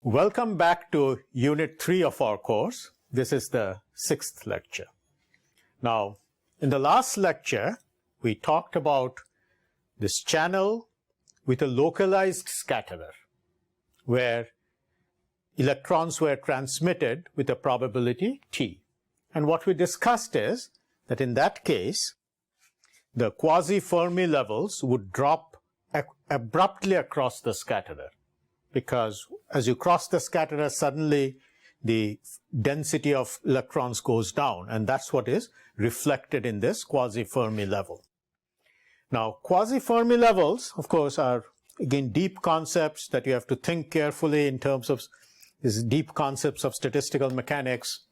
Welcome back to Unit 3 of our course. This is the 6th lecture. Now, in the last lecture, we talked about this channel with a localized scatterer, where electrons were transmitted with a probability T. And what we discussed is that in that case, the quasi-Fermi levels would drop abruptly across the scatterer, because as you cross the scatterer, suddenly the density of electrons goes down, and that's what is reflected in this quasi-Fermi level. Now, quasi-Fermi levels, of course, are again deep concepts that you have to think carefully in terms of these deep concepts of statistical mechanics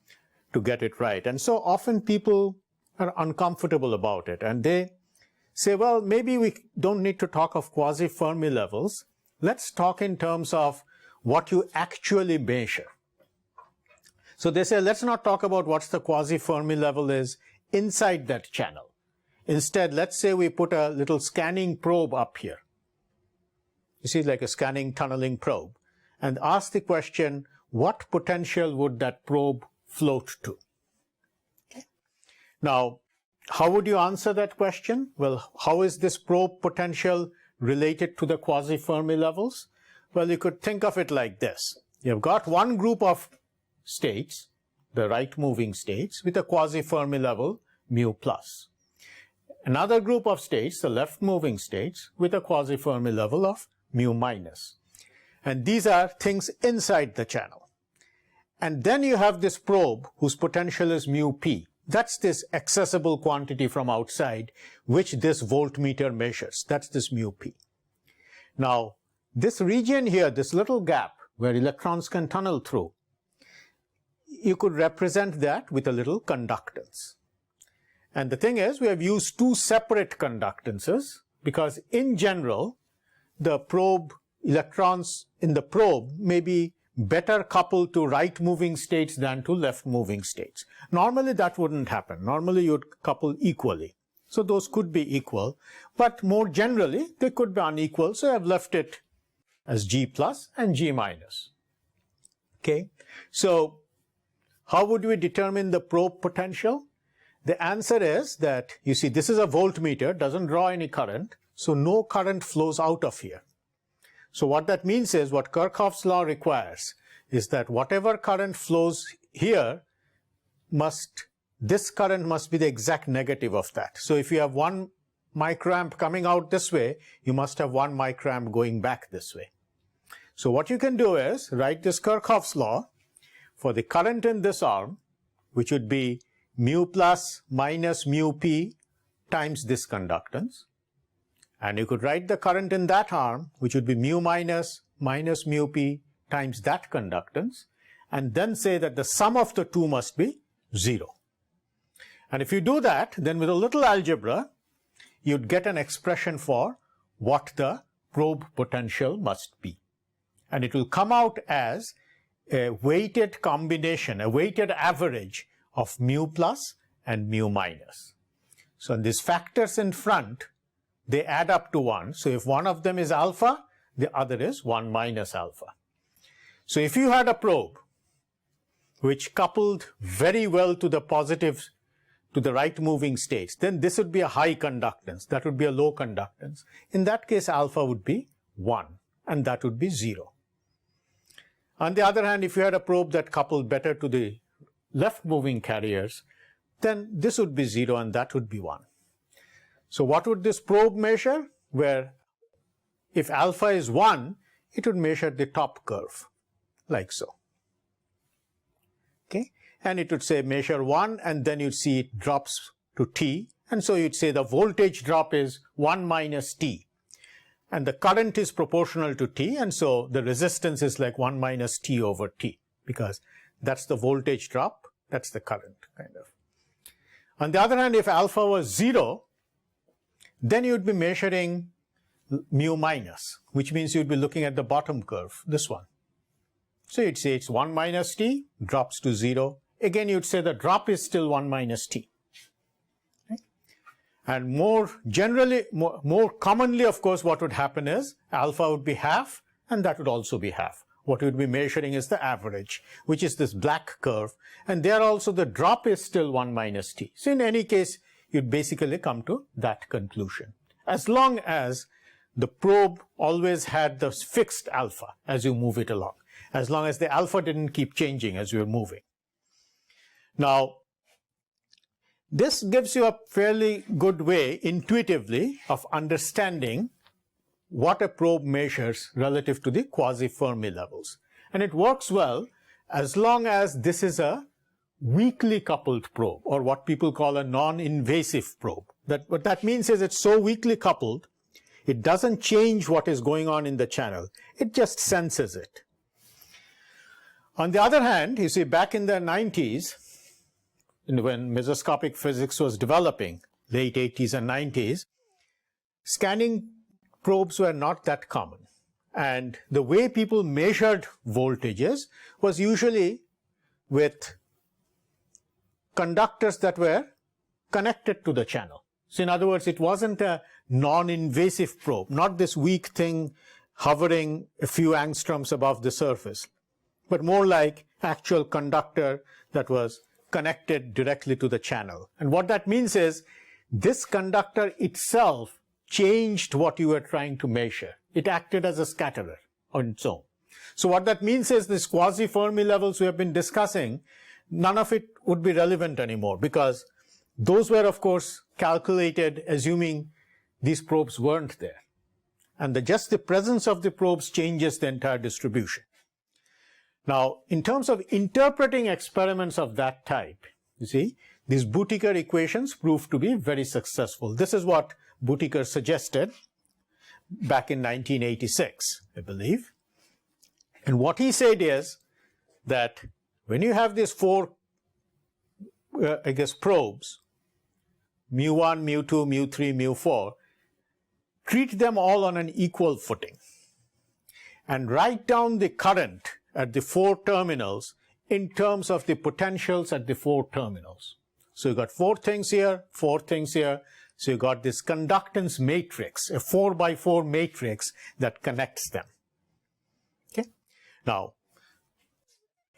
to get it right. And so often people are uncomfortable about it, and they say, well, maybe we don't need to talk of quasi-Fermi levels. Let's talk in terms of what you actually measure. So they say, let's not talk about what the quasi-Fermi level is inside that channel. Instead, let's say we put a little scanning probe up here. You see, like a scanning tunneling probe, and ask the question, what potential would that probe float to? Okay. Now, how would you answer that question? Well, how is this probe potential related to the quasi-Fermi levels? Well, you could think of it like this. You've got one group of states, the right moving states, with a quasi-Fermi level mu plus. Another group of states, the left moving states, with a quasi-Fermi level of mu minus. And these are things inside the channel. And then you have this probe whose potential is mu p. That's this accessible quantity from outside, which this voltmeter measures. That's this mu p. Now, this region here, this little gap where electrons can tunnel through, you could represent that with a little conductance. And the thing is, we have used two separate conductances because in general, the probe, electrons in the probe may be better coupled to right moving states than to left moving states. Normally that wouldn't happen. Normally you'd couple equally. So those could be equal, but more generally they could be unequal. So I've left it as G plus and G minus. Okay. So how would we determine the probe potential? The answer is that, you see, this is a voltmeter, doesn't draw any current, so no current flows out of here. So what that means is, what Kirchhoff's law requires is that whatever current flows here this current must be the exact negative of that. So if you have 1 microamp coming out this way, you must have 1 microamp going back this way. So what you can do is write this Kirchhoff's law for the current in this arm, which would be mu plus minus mu p times this conductance. And you could write the current in that arm, which would be mu minus minus mu p times that conductance, and then say that the sum of the two must be 0. And if you do that, then with a little algebra, you'd get an expression for what the probe potential must be. And it will come out as a weighted combination, a weighted average of mu plus and mu minus. So these factors in front, they add up to 1. So if one of them is alpha, the other is 1 minus alpha. So if you had a probe which coupled very well to the positive, to the right moving states, then this would be a high conductance. That would be a low conductance. In that case, alpha would be 1, and that would be 0. On the other hand, if you had a probe that coupled better to the left moving carriers, then this would be 0 and that would be 1. So what would this probe measure? Where if alpha is 1, it would measure the top curve, like so. Okay, and it would say measure 1, and then you'd see it drops to T, and so you'd say the voltage drop is 1 minus T. And the current is proportional to T, and so the resistance is like 1 minus T over T, because that's the voltage drop, that's the current, kind of. On the other hand, if alpha was 0, then you'd be measuring mu minus, which means you'd be looking at the bottom curve, this one. So you'd say it's 1 minus T, drops to 0. Again, you'd say the drop is still 1 minus T. Okay? And more generally, more commonly, of course, what would happen is alpha would be half, and that would also be half. What you'd be measuring is the average, which is this black curve. And there also the drop is still 1 minus t. So in any case, you'd basically come to that conclusion. As long as the probe always had the fixed alpha as you move it along. As long as the alpha didn't keep changing as you're moving. Now, this gives you a fairly good way, intuitively, of understanding what a probe measures relative to the quasi-Fermi levels. And it works well as long as this is a weakly coupled probe, or what people call a non-invasive probe. What that means is it's so weakly coupled, it doesn't change what is going on in the channel. It just senses it. On the other hand, you see, back in the 90s, when mesoscopic physics was developing, late 80s and 90s, scanning probes were not that common. And the way people measured voltages was usually with conductors that were connected to the channel. So in other words, it wasn't a non-invasive probe, not this weak thing hovering a few angstroms above the surface, but more like actual conductor that was connected directly to the channel. And what that means is this conductor itself changed what you were trying to measure. It acted as a scatterer on its own. So what that means is this quasi-Fermi levels we have been discussing, none of it would be relevant anymore, because those were, of course, calculated assuming these probes weren't there. And just the presence of the probes changes the entire distribution. Now, in terms of interpreting experiments of that type, you see, these Boutiqueur equations proved to be very successful. This is what Boutiqueur suggested back in 1986, I believe. And what he said is that when you have these four, probes, mu1, mu2, mu3, mu4, treat them all on an equal footing and write down the current at the four terminals in terms of the potentials at the four terminals. So you got four things here, four things here. So you got this conductance matrix, a 4 by 4 matrix that connects them. Okay. Now,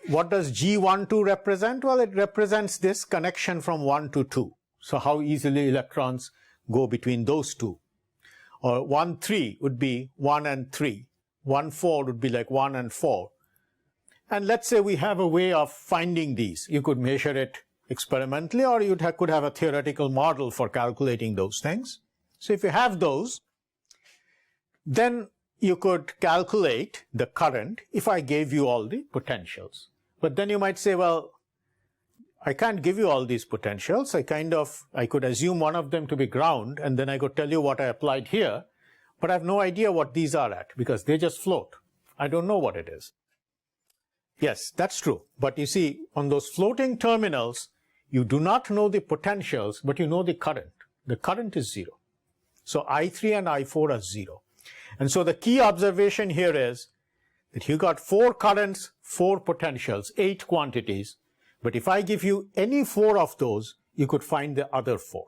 what does G12 represent? Well, it represents this connection from 1 to 2. So how easily electrons go between those two. Or 1, 3 would be 1 and 3. 1, 4 would be like 1 and 4. And let's say we have a way of finding these. You could measure it experimentally, or you could have a theoretical model for calculating those things. So if you have those, then you could calculate the current if I gave you all the potentials. But then you might say, well, I can't give you all these potentials. I could assume one of them to be ground, and then I could tell you what I applied here, but I have no idea what these are at because they just float. I don't know what it is. Yes, that's true. But you see, on those floating terminals, you do not know the potentials, but you know the current. The current is 0. So I3 and I4 are 0. And so the key observation here is that you got 4 currents, 4 potentials, 8 quantities. But if I give you any 4 of those, you could find the other 4.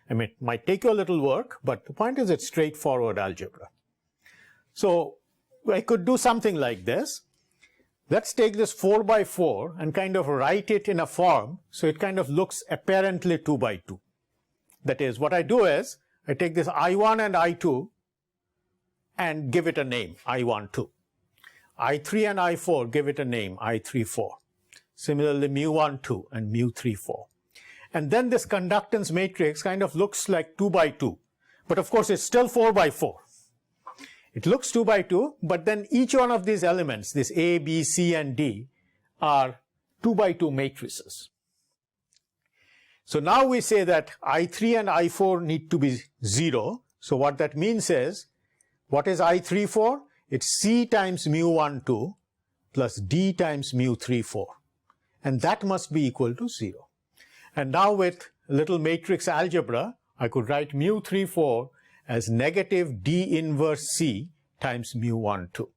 It might take you a little work, but the point is it's straightforward algebra. So I could do something like this. Let's take this 4 by 4 and kind of write it in a form so it kind of looks apparently 2 by 2. That is, what I do is I take this I1 and I2 and give it a name, I12. I3 and I4, give it a name, I34. Similarly, mu12 and mu34. And then this conductance matrix kind of looks like 2 by 2. But of course, it's still 4 by 4. It looks 2 by 2, but then each one of these elements, this A, B, C, and D, are 2 by 2 matrices. So now we say that I3 and I4 need to be 0. So what that means is, what is I34? It's C times mu12 plus D times mu34. And that must be equal to 0. And now with little matrix algebra, I could write mu34 as negative D inverse C times mu12.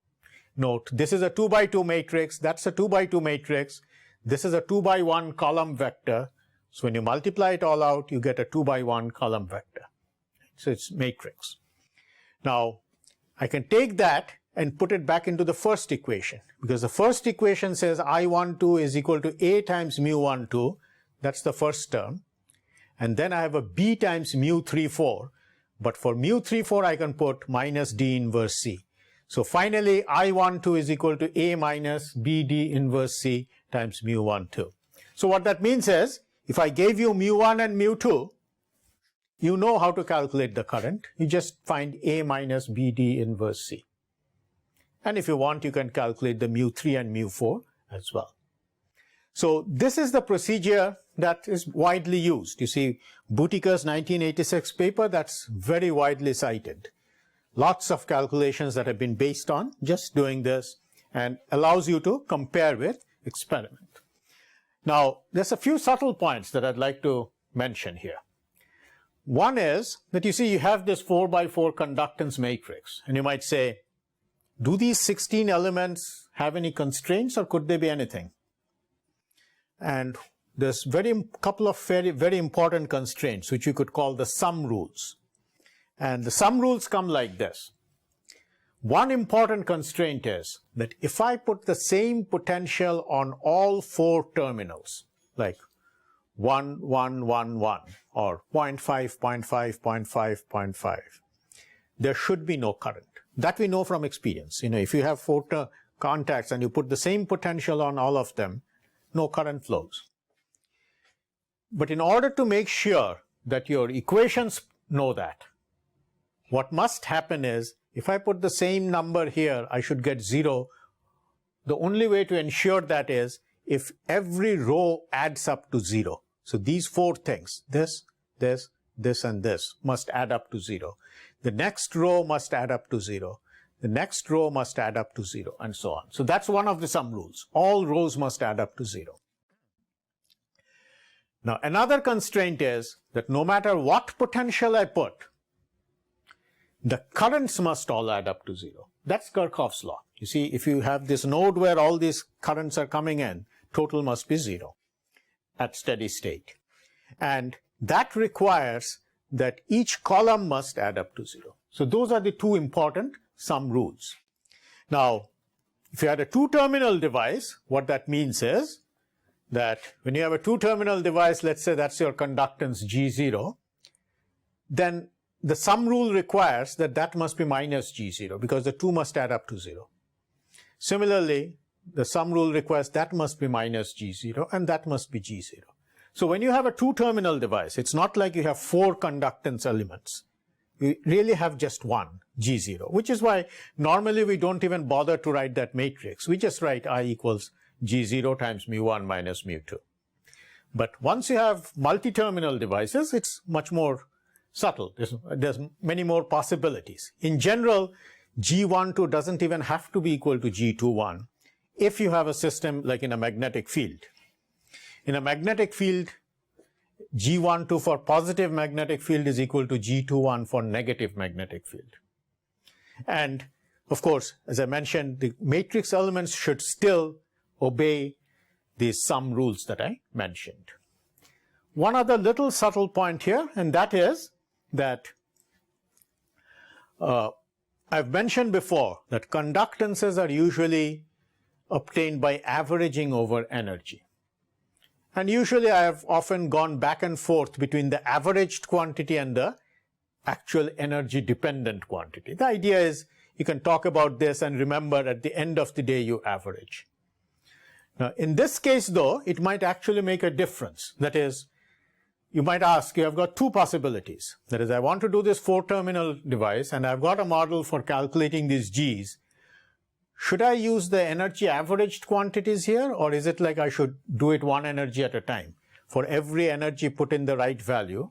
Note, this is a 2 by 2 matrix, that's a 2 by 2 matrix, this is a 2 by 1 column vector. So when you multiply it all out, you get a 2 by 1 column vector. So it's matrix. Now, I can take that and put it back into the first equation, because the first equation says I12 is equal to A times mu12. That's the first term. And then I have a B times mu34. But for mu34, I can put minus D inverse C. So finally, I12 is equal to A minus B D inverse C times mu12. So what that means is, if I gave you mu1 and mu2, you know how to calculate the current. You just find A minus B D inverse C. And if you want, you can calculate the mu3 and mu4 as well. So this is the procedure that is widely used. You see, Boutique's 1986 paper, that's very widely cited. Lots of calculations that have been based on just doing this, and allows you to compare with experiment. Now, there's a few subtle points that I'd like to mention here. One is that you see you have this 4x4 conductance matrix, and you might say, do these 16 elements have any constraints, or could they be anything? And there's couple of very important constraints, which you could call the sum rules. And the sum rules come like this. One important constraint is that if I put the same potential on all 4 terminals, like 1, 1, 1, 1, or 0.5, 0.5, 0.5, 0.5, there should be no current. That we know from experience. You know, if you have 4 contacts and you put the same potential on all of them, no current flows. But in order to make sure that your equations know that, what must happen is, if I put the same number here, I should get 0. The only way to ensure that is if every row adds up to 0. So these 4 things, this, and this, must add up to 0. The next row must add up to 0. The next row must add up to 0, and so on. So that's one of the sum rules. All rows must add up to 0. Now, another constraint is that no matter what potential I put, the currents must all add up to 0. That's Kirchhoff's law. You see, if you have this node where all these currents are coming in, total must be 0 at steady state. And that requires that each column must add up to 0. So those are the 2 important sum rules. Now, if you had a 2-terminal device, what that means is that when you have a 2-terminal device, let's say that's your conductance G0, then the sum rule requires that that must be minus G0, because the 2 must add up to 0. Similarly, the sum rule requires that must be minus G0 and that must be G0. So when you have a 2-terminal device, it's not like you have 4 conductance elements. You really have just one, G0, which is why normally we don't even bother to write that matrix. We just write I equals G0 times mu1 minus mu2. But once you have multi-terminal devices, it's much more subtle. There's many more possibilities. In general, G12 doesn't even have to be equal to G21 if you have a system like in a magnetic field. In a magnetic field, G12 for positive magnetic field is equal to G21 for negative magnetic field. And of course, as I mentioned, the matrix elements should still obey these sum rules that I mentioned. One other little subtle point here, and that is that I've mentioned before that conductances are usually obtained by averaging over energy. And usually I have often gone back and forth between the averaged quantity and the actual energy dependent quantity. The idea is you can talk about this and remember at the end of the day you average. Now in this case though, it might actually make a difference. That is, you might ask, you have got 2 possibilities. That is, I want to do this 4-terminal device and I've got a model for calculating these G's. Should I use the energy averaged quantities here, or is it like I should do it one energy at a time? For every energy, put in the right value,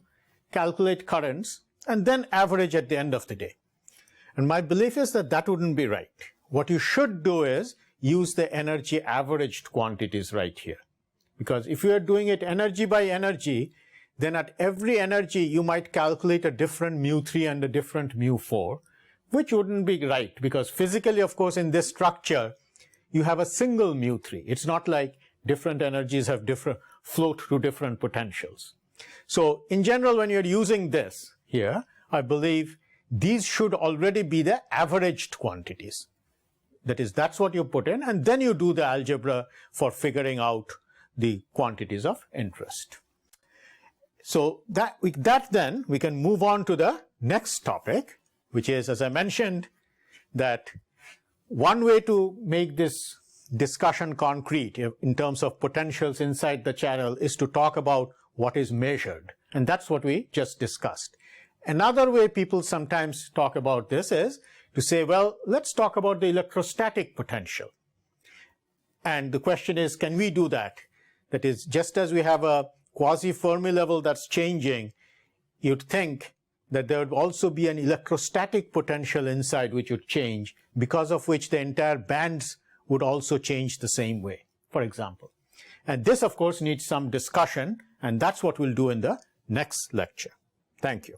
calculate currents, and then average at the end of the day. And my belief is that that wouldn't be right. What you should do is use the energy averaged quantities right here. Because if you are doing it energy by energy, then at every energy you might calculate a different mu3 and a different mu4, which wouldn't be right, because physically, of course, in this structure, you have a single mu3. It's not like different energies have float to different potentials. So in general, when you're using this here, I believe these should already be the averaged quantities. That is, that's what you put in, and then you do the algebra for figuring out the quantities of interest. So then we can move on to the next topic, which is, as I mentioned, that one way to make this discussion concrete in terms of potentials inside the channel is to talk about what is measured. And that's what we just discussed. Another way people sometimes talk about this is to say, well, let's talk about the electrostatic potential. And the question is, can we do that? That is, just as we have a quasi-Fermi level that's changing, you'd think that there would also be an electrostatic potential inside which would change, because of which the entire bands would also change the same way, for example. And this, of course, needs some discussion, and that's what we'll do in the next lecture. Thank you.